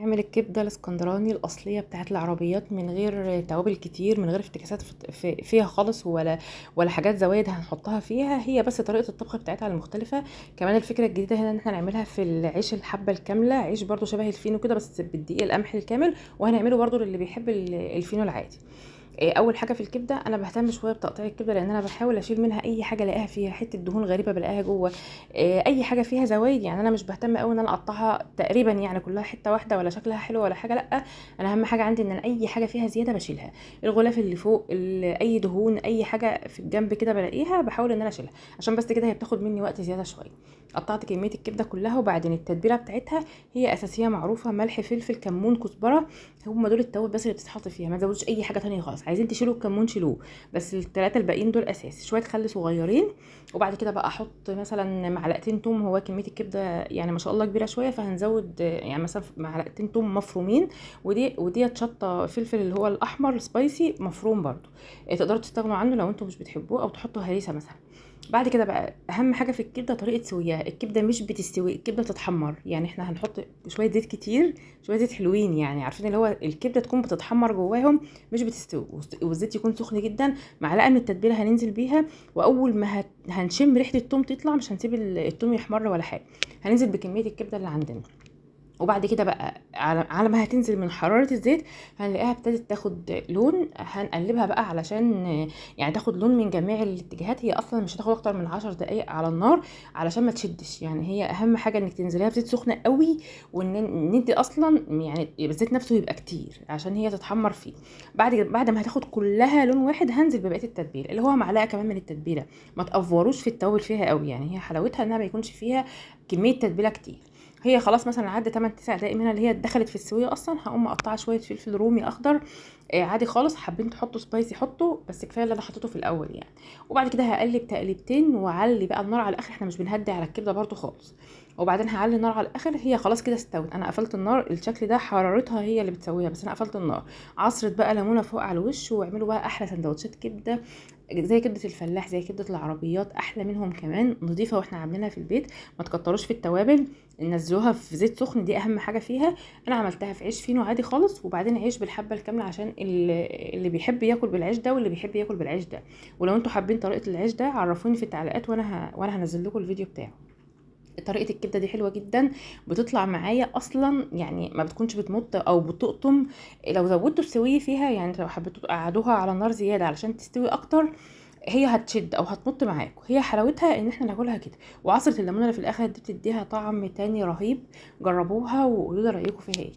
نعمل الكبده الاسكندراني الاصليه بتاعت العربيات من غير توابل كتير، من غير افتكاسات فيها خالص، ولا حاجات زوايد هنحطها فيها. هي بس طريقه الطبخ بتاعتها المختلفه. كمان الفكره الجديده هنا ان احنا نعملها في العيش الحبه الكامله، عيش برضو شبه الفينو كده بس بالدقيق القمح الكامل، وهنعمله برضو للي بيحب الفينو العادي. اول حاجه في الكبده انا بهتم شويه بتقطيع الكبده، لان انا بحاول اشيل منها اي حاجه الاقيها فيها حته دهون غريبه بلاقيها جوه. اي حاجه فيها زوايد، يعني انا مش بهتم قوي ان انا اقطعها تقريبا يعني كلها حته واحده ولا شكلها حلو ولا حاجه، لا. انا اهم حاجه عندي ان أنا اي حاجه فيها زياده بشيلها. الغلاف اللي فوق، اي دهون، اي حاجه في الجنب كده بلاقيها بحاول ان انا اشيلها، عشان بس كده هي بتاخد مني وقت زياده شويه. قطعت كميه الكبده كلها، وبعدين التتبيله بتاعتها هي اساسيه معروفه: ملح، فلفل، كمون، كزبره. هم دول التوابل بس اللي بتتحط فيها، ما تزودوش اي حاجه تانية خالص. عايزين تشيلوا الكمون شيلوه، بس الثلاثه الباقيين دول اساس. شويه خل صغيرين، وبعد كده بقى احط مثلا معلقتين توم. هو كميه الكبده يعني ما شاء الله كبيره شويه، فهنزود يعني مثلا معلقتين توم مفرومين، ودي شطه فلفل اللي هو الاحمر سبايسي مفروم برضو. تقدروا تستغنوا عنه لو انتم مش بتحبوه، او تحطوا هريسه مثلا. بعد كده بقى اهم حاجه في الكبده طريقه سويها. الكبده مش بتستوي، الكبده بتتحمر. يعني احنا هنحط شويه زيت كتير، شويه زيت حلوين، يعني عارفين اللي هو الكبده تكون بتتحمر جواهم مش بتستوي، والزيت يكون سخن جدا. معلقه من التتبيله هننزل بيها، واول ما هنشم ريحه التوم تطلع، مش هنسيب التوم يحمر ولا حاجه، هننزل بكميه الكبده اللي عندنا. وبعد كده بقى على ما هتنزل من حرارة الزيت هنلاقيها ابتدت تاخد لون. هنقلبها بقى علشان يعني تاخد لون من جميع الاتجاهات. هي اصلا مش هتاخد اكتر من 10 دقايق على النار علشان ما تشدش. يعني هي اهم حاجة انك تنزليها في زيت سخنة قوي، وان انت اصلا يعني الزيت نفسه يبقى كتير عشان هي تتحمر فيه. بعد ما هتاخد كلها لون واحد هنزل ببقية التتبيله، اللي هو معلقة كمان من التتبيله. ما تقفروش في التوابل فيها قوي، يعني هي حلاوتها انها ما يكونش فيها كمية تتبيله كتير. هي خلاص مثلا عدى 8 9 دقايق منها اللي هي دخلت في السويه اصلا، هقوم مقطعه شويه فلفل رومي اخضر. عادي خالص، حابين تحطوا سبايسي حطوا، بس كفايه اللي انا حطيته في الاول يعني. وبعد كده هقلب تقليبتين، واعلي بقى النار على الاخر. احنا مش بنهدي على الكبده برده خالص. وبعدين هعلي النار على الاخر. هي خلاص كده استوت، انا قفلت النار. الشكل ده حرارتها هي اللي بتسويها، بس انا قفلت النار. عصرت بقى ليمونه فوق على الوش، واعملوا بقى احلى سندوتشات كبده، زي كبده الفلاح، زي كبده العربيات، احلى منهم كمان، نضيفه واحنا عاملينها في البيت. ما تكتروش في التوابل، نزلوها في زيت سخن، دي اهم حاجه فيها. انا عملتها في عيش فينو عادي خالص، وبعدين عيش بالحبه الكامله عشان اللي بيحب ياكل بالعيش ده واللي بيحب ياكل بالعيش ده. ولو انتوا حابين طريقه العيش ده عرفوني في التعليقات، وانا هنزل لكم الفيديو بتاعه. طريقه الكبده دي حلوه جدا، بتطلع معايا اصلا يعني ما بتكونش بتمط او بتقطم. لو زودتوا السويه فيها، يعني لو حبيتوا تقعدوها على النار زياده علشان تستوي اكتر، هي هتشد او هتمط معاكم. هي حلاوتها ان احنا ناكلها كده. وعصره الليمونه اللي في الاخر دي بتديها طعم تاني رهيب. جربوها وقولوا لي رايكم فيها ايه.